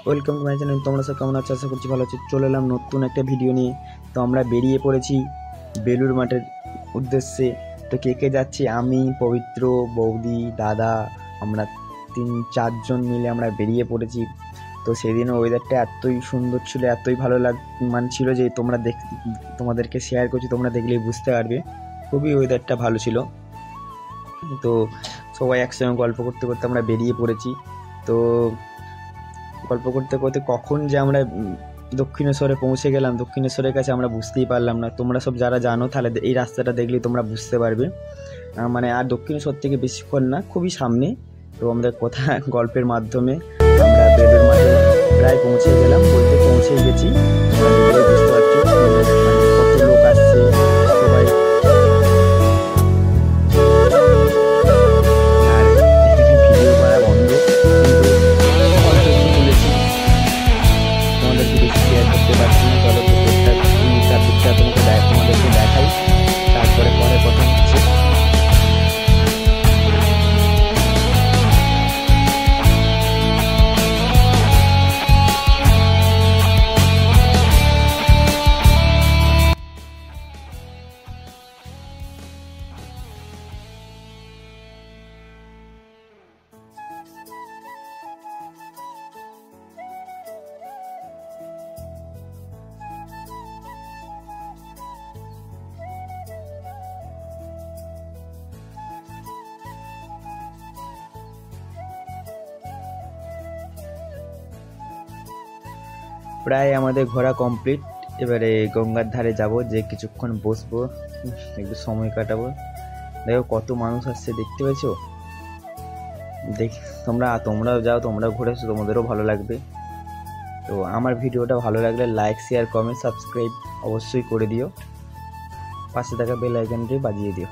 Welcome to my channel. তোমরা সব কেমন আছো? আশা করছি ভালো আছো। চলে এলাম নতুন একটা ভিডিও নিয়ে। তো আমরা বেরিয়ে পড়েছি বেলুড় মাঠের উদ্দেশ্যে। তো কে কে যাচ্ছি? আমি, পবিত্র, বৌদি, দাদা, আমরা 3-4 জন মিলে আমরা বেরিয়ে পড়েছি। তো সেদিন ওয়েদারটা এতই সুন্দর ছিল, এতই ভালো মানছিল যে তোমাদেরকে শেয়ার করছি, তোমরা দেখলেই বুঝতে পারবে। খুবই ওয়েদারটা ভালো ছিল। তো সবাই একসঙ্গে গল্প করতে করতে আমরা বেরিয়ে পড়েছি। তো গল্প করতে করতে কখন যে আমরা দক্ষিণেশ্বরে পৌঁছে গেলাম, দক্ষিণেশ্বরের কাছে আমরা বুঝতেই পারলাম না। তোমরা সব যারা জানো তাহলে এই রাস্তাটা দেখলেই তোমরা বুঝতে পারবে। মানে আর দক্ষিণেশ্বর থেকে বেশিক্ষণ না, খুবই সামনে। তো আমাদের কথা গল্পের মাধ্যমে আমরা বেলুড় মাঠে প্রায় পৌঁছে গেলাম, বলতে পৌঁছে গেছি। বুঝতে পারছো মানে কত লোক আসছে, সবাই। আর ভিডিও করা বন্ধ, কিন্তু অল্প একটু তুলেছি, তোমাদেরকে বেশি শেয়ার করতে পারছি না। চলো চারদিকটা তোমাদেরকে দেখাই, তারপরে পরে কথা হচ্ছে। প্রায় আমাদের ঘোরা কমপ্লিট। এবারে গঙ্গার ধারে যাব, যে কিছুক্ষণ বসবো, একটু সময় কাটাবো। দেখো কত মানুষ আসছে, দেখতে পেয়েছো? তোমরাও যাও, তোমরাও ঘুরে এসো, তোমাদেরও ভালো লাগবে। তো আমার ভিডিওটা ভালো লাগলে লাইক, শেয়ার, কমেন্ট, সাবস্ক্রাইব অবশ্যই করে দিও। পাশে থাকা বেল আইকনটি বাজিয়ে দিও।